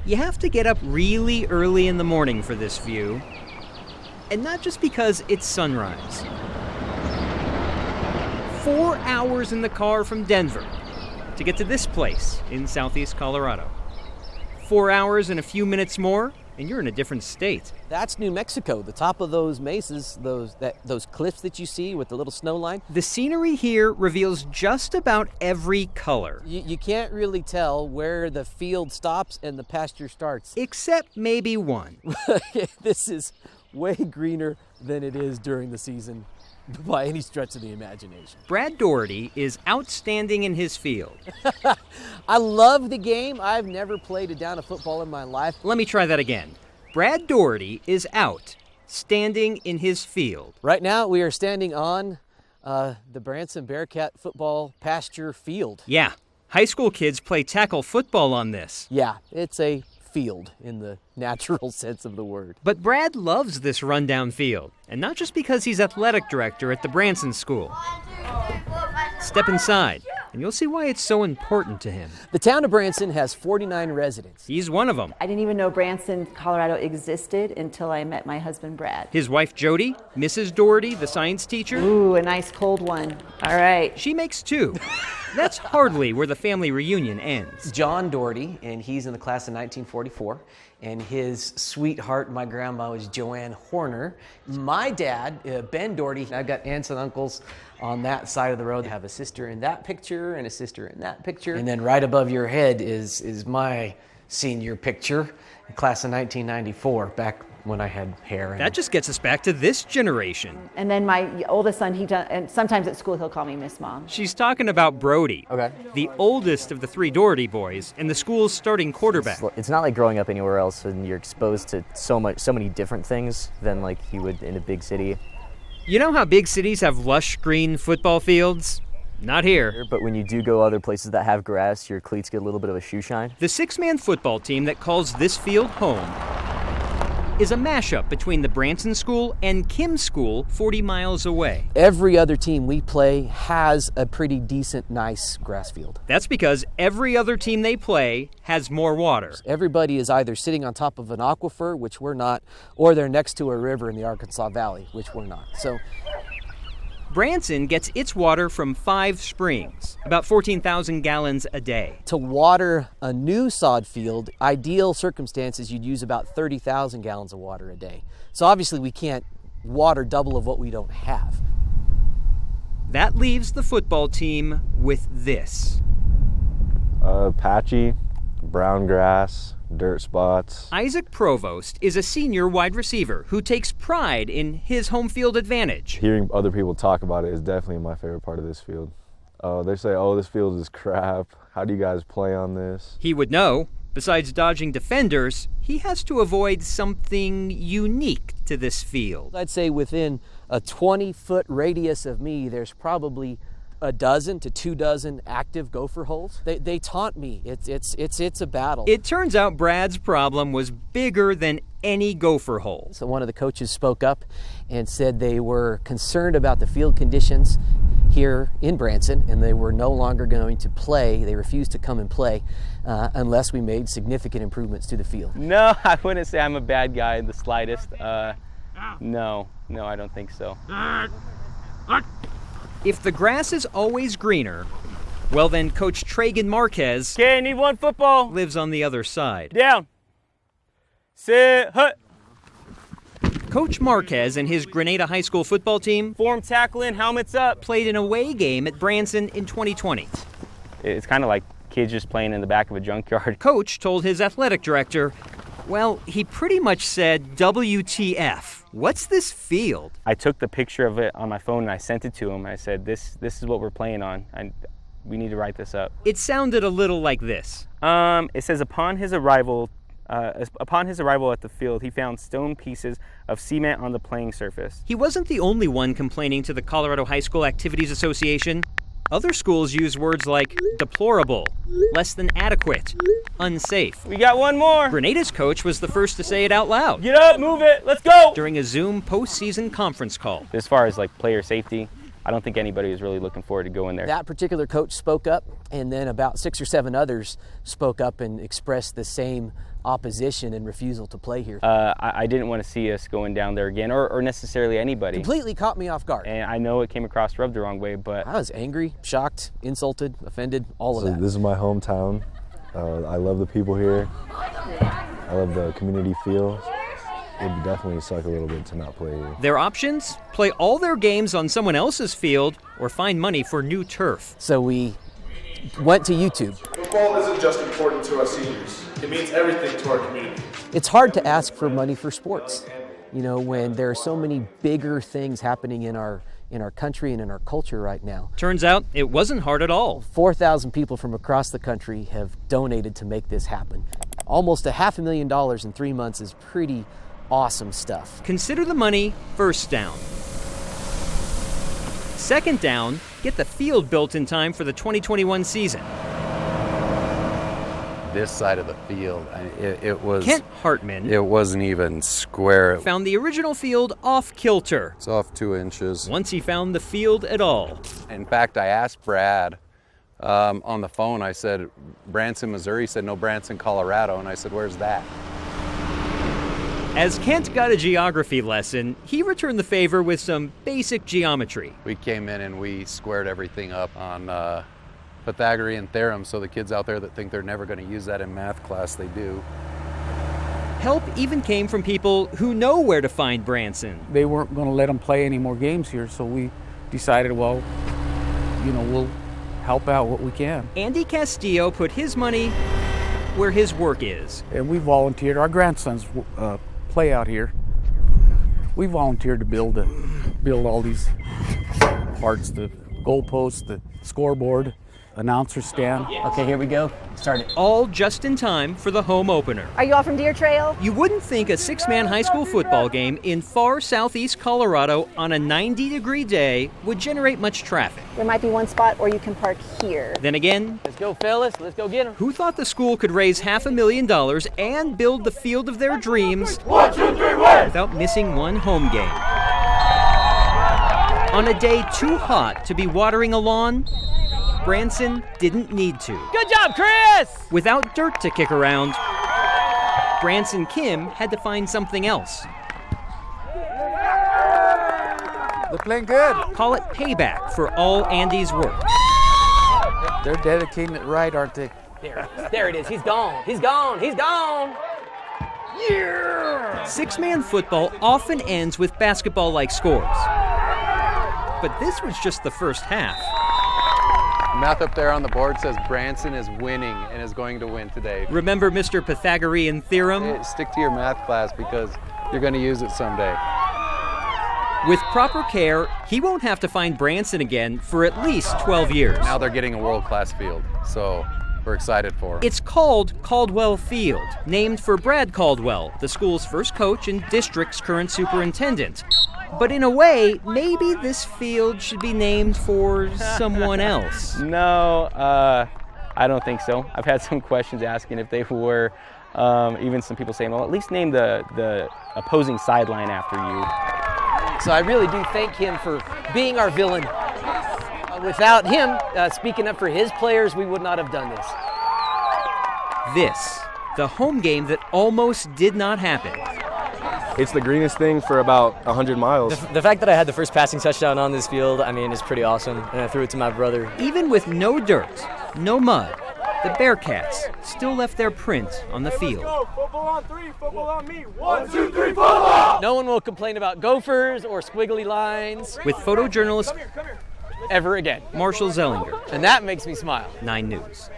You have to get up really early in the morning for this view. And not just because it's sunrise. 4 hours in the car from Denver to get to this place in southeast Colorado. 4 hours and a few minutes more, and you're in a different state. That's New Mexico, the top of those mesas, those cliffs that you see with the little snow line. The scenery here reveals just about every color. You can't really tell where the field stops and the pasture starts. Except maybe one. This is way greener than it is during the season by any stretch of the imagination. Brad Doherty is outstanding in his field. I love the game. I've never played a down of football in my life. Let me try that again. Brad Doherty is out, standing in his field. Right now, we are standing on the Branson Bearcat football pasture field. Yeah, high school kids play tackle football on this. Yeah, it's a field in the natural sense of the word. But Brad loves this rundown field, and not just because he's athletic director at the Branson School. Step inside, and you'll see why it's so important to him. The town of Branson has 49 residents. He's one of them. I didn't even know Branson, Colorado existed until I met my husband, Brad. His wife, Jody, Mrs. Doherty, the science teacher. Ooh, a nice cold one. All right. She makes two. That's hardly where the family reunion ends. John Doherty, and he's in the class of 1944, and his sweetheart, my grandma, was Joanne Horner. My dad, Ben Doherty, I've got aunts and uncles on that side of the road. I have a sister in that picture and a sister in that picture. And then right above your head is my senior picture, class of 1994, back when I had hair. That just gets us back to this generation. And then my oldest son, and sometimes at school he'll call me Miss Mom. She's talking about Brody, Okay. the oldest of the three Doherty boys and the school's starting quarterback. It's not like growing up anywhere else and you're exposed to so many different things than like you would in a big city. You know how big cities have lush green football fields? Not here. But when you do go other places that have grass, your cleats get a little bit of a shoe shine. The six-man football team that calls this field home is a mashup between the Branson School and Kim School 40 miles away. Every other team we play has a pretty decent, nice grass field. That's because every other team they play has more water. Everybody is either sitting on top of an aquifer, which we're not, or they're next to a river in the Arkansas Valley, which we're not. So Branson gets its water from 5 springs, about 14,000 gallons a day. to water a new sod field, ideal circumstances, you'd use about 30,000 gallons of water a day. So obviously we can't water double of what we don't have. That leaves the football team with this. Patchy, brown grass, dirt spots. Isaac Provost is a senior wide receiver who takes pride in his home field advantage. Hearing other people talk about it is definitely my favorite part of this field. They say, oh, this field is crap. How do you guys play on this? He would know, besides dodging defenders, he has to avoid something unique to this field. I'd say within a 20-foot radius of me, there's probably a dozen to 2 dozen active gopher holes. They taunt me. It's a battle. It turns out Brad's problem was bigger than any gopher hole. So one of the coaches spoke up and said they were concerned about the field conditions here in Branson, and they were no longer going to play. They refused to come and play unless we made significant improvements to the field. No, I wouldn't say I'm a bad guy in the slightest. No, I don't think so. If the grass is always greener, well then Coach Tragan Marquez Okay, need one football. lives on the other side. Down. Sit, hut. Coach Marquez and his Grenada High School football team Form tackling, helmets up. played an away game at Branson in 2020. It's kind of like kids just playing in the back of a junkyard. Coach told his athletic director, well, he pretty much said, WTF, what's this field? I took the picture of it on my phone and I sent it to him. I said, this is what we're playing on. We need to write this up. It sounded a little like this. It says, upon his arrival at the field, he found stone pieces of cement on the playing surface. He wasn't the only one complaining to the Colorado High School Activities Association. Other schools use words like deplorable, less than adequate, unsafe. We got one more. Grenada's coach was the first to say it out loud Get up, move it, let's go. during a Zoom postseason conference call. As far as like player safety, I don't think anybody was really looking forward to going there. That particular coach spoke up, and then about 6 or 7 others spoke up and expressed the same opposition and refusal to play here. I didn't want to see us going down there again, or necessarily anybody. Completely caught me off guard. And I know it came across rubbed the wrong way, but I was angry, shocked, insulted, offended, all of that. This is my hometown. I love the people here. I love the community feel. It would definitely suck a little bit to not play here. Their options? Play all their games on someone else's field or find money for new turf. So we went to YouTube. Football isn't just important to us seniors. It means everything to our community. It's hard to ask for money for sports, you know, when there are so many bigger things happening in our country and in our culture right now. Turns out it wasn't hard at all. 4,000 people from across the country have donated to make this happen. Almost $500,000 in 3 months is pretty awesome stuff. Consider the money first down. Second down, get the field built in time for the 2021 season. This side of the field, it was... Kent Hartman It wasn't even square. found the original field off kilter It's off 2 inches. once he found the field at all. In fact, I asked Brad on the phone, I said, Branson, Missouri? He said, no, Branson, Colorado. And I said, where's that? As Kent got a geography lesson, he returned the favor with some basic geometry. We came in and we squared everything up on Pythagorean theorem, so the kids out there that think they're never going to use that in math class, they do. Help even came from people who know where to find Branson. They weren't going to let them play any more games here, so we decided, well, you know, we'll help out what we can. Andy Castillo put his money where his work is. And we volunteered. Our grandsons play out here. We volunteered to build all these parts, the goalposts, the scoreboard, announcer stand. Okay, here we go. Start it. All just in time for the home opener. Are you all from Deer Trail? You wouldn't think a 6-man high school football game in far southeast Colorado on a 90-degree day would generate much traffic. There might be one spot, or you can park here. Then again, Let's go, fellas. Let's go get them. who thought the school could raise $500,000 and build the field of their dreams without missing one home game? On a day too hot to be watering a lawn, Branson didn't need to. Good job, Chris! Without dirt to kick around, Branson Kim had to find something else. They're playing good. Call it payback for all Andy's work. They're dedicating it right, aren't they? There it is. He's gone. He's gone. He's gone. 6-man football often ends with basketball-like scores. But this was just the first half. Math up there on the board says Branson is winning and is going to win today. Remember Mr. Pythagorean theorem? Stick to your math class because you're going to use it someday. With proper care, he won't have to find Branson again for at least 12 years. Now they're getting a world-class field, so we're excited for it. It's called Caldwell Field, named for Brad Caldwell, the school's first coach and district's current superintendent. But in a way, maybe this field should be named for someone else. No, I don't think so. I've had some questions asking if they were. Even some people saying, well, at least name the opposing sideline after you. So I really do thank him for being our villain. Without him speaking up for his players, we would not have done this. This, the home game that almost did not happen. It's the greenest thing for about 100 miles. The fact that I had the first passing touchdown on this field, I mean, is pretty awesome. And I threw it to my brother. Even with no dirt, no mud, the Bearcats still left their print on the field. Football on 3, football on me. 1, 2, 3, football! No one will complain about gophers or squiggly lines With photojournalist ever again. Marshall Zellinger, And that makes me smile. 9 News.